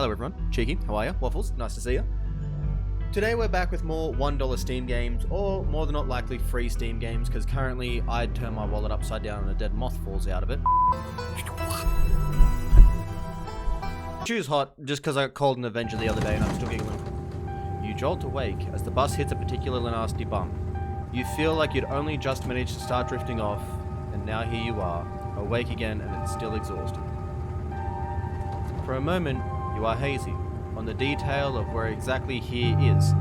Hello everyone, Cheeky, how are ya? Waffles, nice to see ya. Today we're back with more $1 Steam games, or more than not likely free Steam games, because currently I'd turn my wallet upside down and a dead moth falls out of it. Choose hot, just because I got called an Avenger the other day and I'm still giggling. You jolt awake as the bus hits a particularly nasty bump. You feel like you'd only just managed to start drifting off, and now here you are, awake again and it's still exhausted. For a moment, you are hazy on the detail of where exactly here is,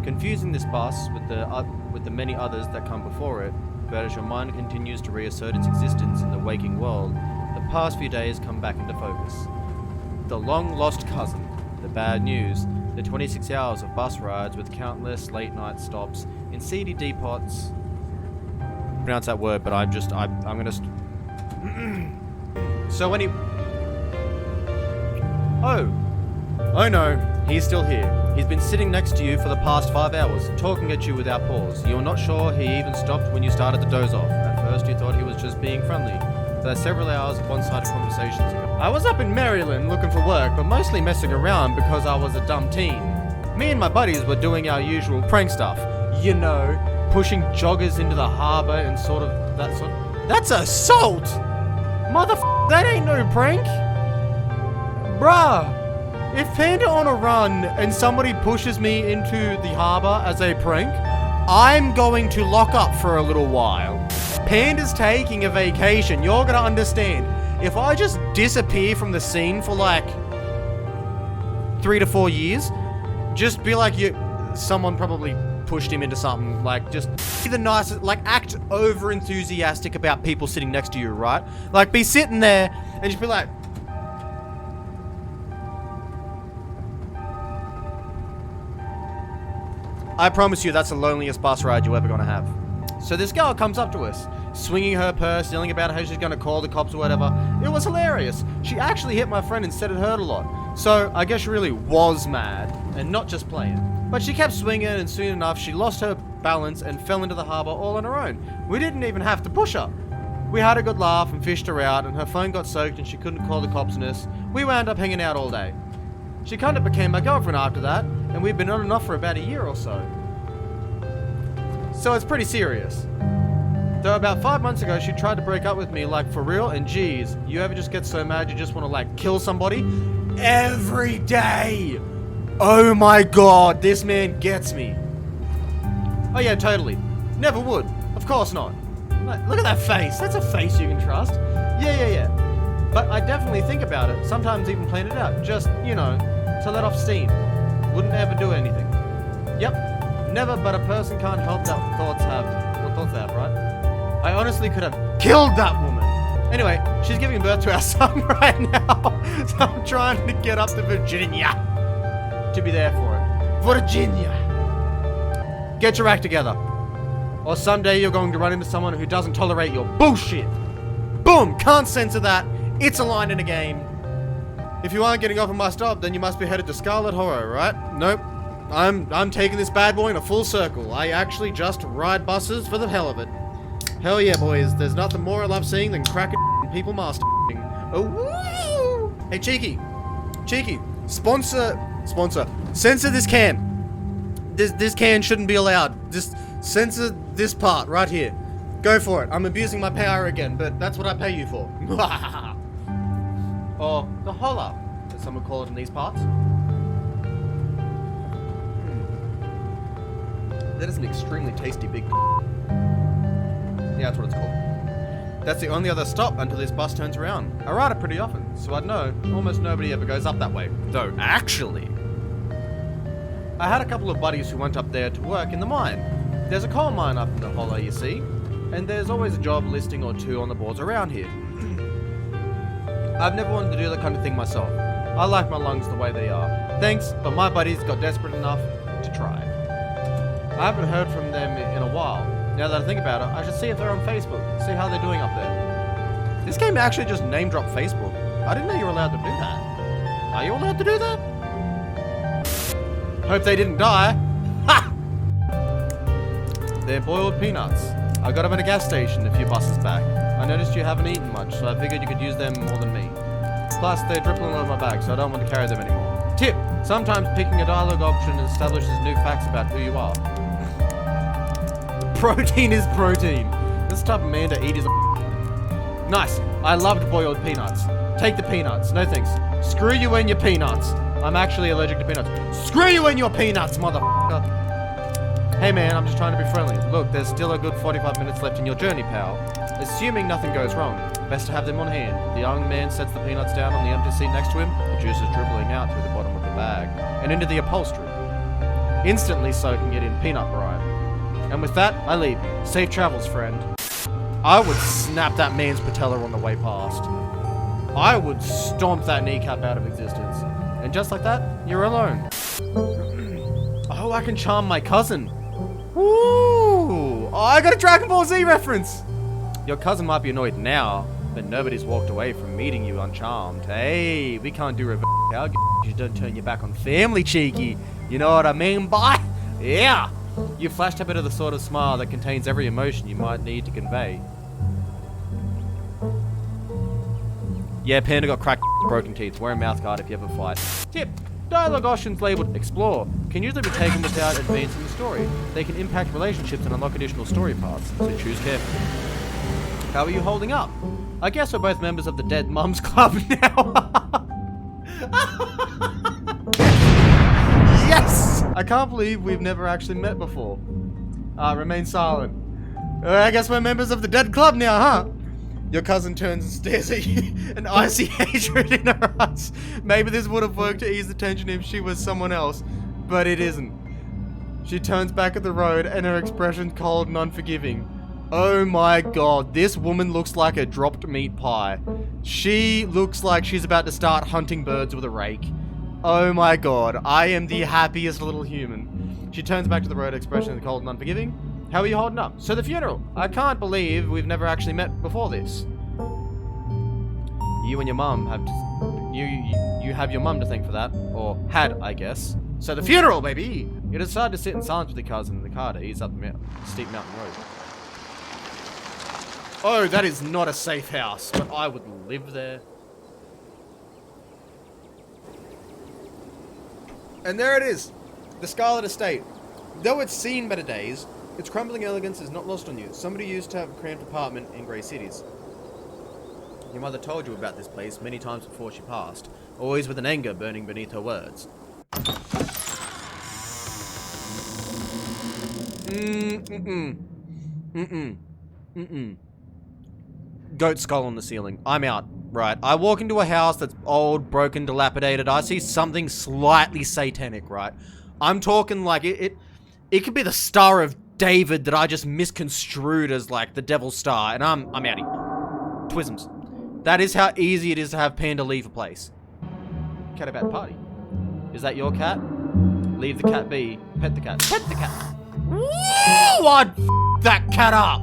confusing this bus with the many others that come before it, but as your mind continues to reassert its existence in the waking world, the past few days come back into focus. The long-lost cousin, the bad news, the 26 hours of bus rides with countless late-night stops in seedy depots. Pronounce that word, but I'm gonna. So any. Oh no, he's still here. He's been sitting next to you for the past 5 hours, talking at you without pause. You're not sure he even stopped when you started to doze off. At first you thought he was just being friendly. There are several hours of one-sided conversations ago. I was up in Maryland looking for work, but mostly messing around because I was a dumb teen. Me and my buddies were doing our usual prank stuff. You know, pushing joggers into the harbor and sort of that sort. That's assault! That ain't no prank! Bruh! If Panda on a run and somebody pushes me into the harbor as a prank, I'm going to lock up for a little while. Panda's taking a vacation, you're gonna understand. If I just disappear from the scene for like 3 to 4 years, just be like someone probably pushed him into something, like just be the nicest, like act over enthusiastic about people sitting next to you, right? Like be sitting there and just be like, I promise you that's the loneliest bus ride you're ever gonna have. So this girl comes up to us, swinging her purse, yelling about how she's gonna call the cops or whatever. It was hilarious. She actually hit my friend and said it hurt a lot. So I guess she really was mad, and not just playing. But she kept swinging, and soon enough she lost her balance and fell into the harbor all on her own. We didn't even have to push her. We had a good laugh and fished her out, and her phone got soaked and she couldn't call the cops on us. We wound up hanging out all day. She kind of became my girlfriend after that, and we've been on and off for about a year or so. So it's pretty serious. Though about 5 months ago, she tried to break up with me, like for real, and geez, you ever just get so mad you just want to like kill somebody? Every day! Oh my god, this man gets me. Oh yeah, totally. Never would. Of course not. Like, look at that face. That's a face you can trust. Yeah. But I definitely think about it, sometimes even plan it out, just, you know, to let off steam. Wouldn't ever do anything. Yep, never, but a person can't help that what thoughts they have, right? I honestly could have killed that woman. Anyway, she's giving birth to our son right now, so I'm trying to get up to Virginia to be there for it. Virginia! Get your act together. Or someday you're going to run into someone who doesn't tolerate your bullshit. Boom! Can't censor that. It's a line in a game. If you aren't getting off at my stop, then you must be headed to Scarlet Horror, right? Nope. I'm taking this bad boy in a full circle. I actually just ride buses for the hell of it. Hell yeah, boys. There's nothing more I love seeing than cracking and people masturbating. Oh, woo! Hey, Cheeky. Sponsor. Censor this can. This can shouldn't be allowed. Just censor this part right here. Go for it. I'm abusing my power again, but that's what I pay you for. Or the holler, as some would call it in these parts. That is an extremely tasty big. Yeah, that's what it's called. That's the only other stop until this bus turns around. I ride it pretty often, so I'd know almost nobody ever goes up that way. Though, actually, I had a couple of buddies who went up there to work in the mine. There's a coal mine up in the hollow, you see, and there's always a job listing or two on the boards around here. I've never wanted to do that kind of thing myself. I like my lungs the way they are. Thanks, but my buddies got desperate enough to try. I haven't heard from them in a while. Now that I think about it, I should see if they're on Facebook, see how they're doing up there. This game actually just name dropped Facebook. I didn't know you were allowed to do that. Are you allowed to do that? Hope they didn't die. Ha! They're boiled peanuts. I got them at a gas station a few buses back. I noticed you haven't eaten much, so I figured you could use them more than me. Plus, they're dripping on my back, so I don't want to carry them anymore. Tip, sometimes picking a dialogue option establishes new facts about who you are. Protein is protein. This type of man to eat is a nice. I loved boiled peanuts. Take the peanuts. No thanks. Screw you and your peanuts. I'm actually allergic to peanuts. Screw you and your peanuts, motherfucker. Hey man, I'm just trying to be friendly. Look, there's still a good 45 minutes left in your journey, pal. Assuming nothing goes wrong, best to have them on hand. The young man sets the peanuts down on the empty seat next to him. The juice is dribbling out through the bottom of the bag and into the upholstery, instantly soaking it in peanut brine. And with that, I leave you. Safe travels, friend. I would snap that man's patella on the way past. I would stomp that kneecap out of existence. And just like that, you're alone. Oh, I can charm my cousin. Ooh, oh, I got a Dragon Ball Z reference. Your cousin might be annoyed now, but nobody's walked away from meeting you uncharmed. Hey, we can't do reverse cow. You don't turn your back on family, cheeky. You know what I mean, boy? Yeah. You flashed a bit of the sort of smile that contains every emotion you might need to convey. Yeah, Panda got cracked, broken teeth. Wear a mouth guard if you ever fight. Tip. Dialogue options labeled Explore can usually be taken without advancing the story. They can impact relationships and unlock additional story paths, so choose carefully. How are you holding up? I guess we're both members of the Dead Mums Club now. Yes! I can't believe we've never actually met before. Remain silent. I guess we're members of the Dead Club now, huh? Your cousin turns and stares at you, an icy hatred in her eyes. Maybe this would have worked to ease the tension if she was someone else, but it isn't. She turns back at the road and her expression cold and unforgiving. Oh my god, this woman looks like a dropped meat pie. She looks like she's about to start hunting birds with a rake. Oh my god, I am the happiest little human. She turns back to the road, expression cold and unforgiving. How are you holding up? So the funeral. I can't believe we've never actually met before this. You and your mum have you have your mum to thank for that. Or had, I guess. So the funeral, baby! You decide to sit in silence with your cousin in the car to ease up the steep mountain road. Oh, that is not a safe house, but I would live there. And there it is. The Scarlet Estate. Though it's seen better days, its crumbling elegance is not lost on you. Somebody used to have a cramped apartment in grey cities. Your mother told you about this place many times before she passed, always with an anger burning beneath her words. Goat skull on the ceiling. I'm out. Right. I walk into a house that's old, broken, dilapidated. I see something slightly satanic, right? I'm talking like it could be the Star of David that I just misconstrued as like the Devil's Star, and I'm outie. Twisms. That is how easy it is to have Panda leave a place. Cat about party. Is that your cat? Leave the cat be. Pet the cat. Pet the cat. Woo! I'd f that cat up.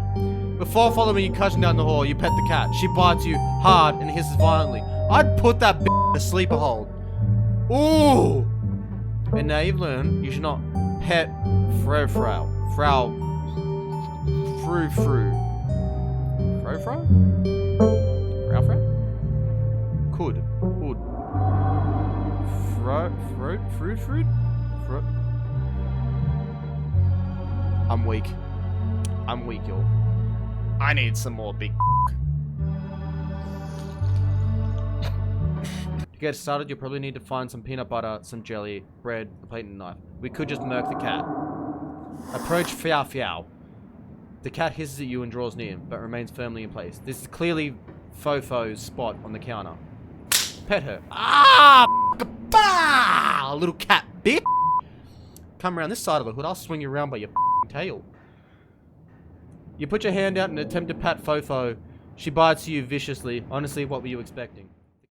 Before following you crashing down the hall, you pet the cat. She bites you hard and hisses violently. I'd put that b in a sleeper hold. Ooh! And now you've learned you should not pet Frou. Frou. Could. Would. Fruit. I'm weak, y'all. I need some more big. To get started, you'll probably need to find some peanut butter, some jelly, bread, a plate and a knife. We could just murk the cat. Approach Fiao. The cat hisses at you and draws near, but remains firmly in place. This is clearly Fofo's spot on the counter. Pet her. Ah! Bah! Little cat bitch! Come around this side of the hood, I'll swing you around by your tail. You put your hand out and attempt to pat Fofo. She bites you viciously. Honestly, what were you expecting?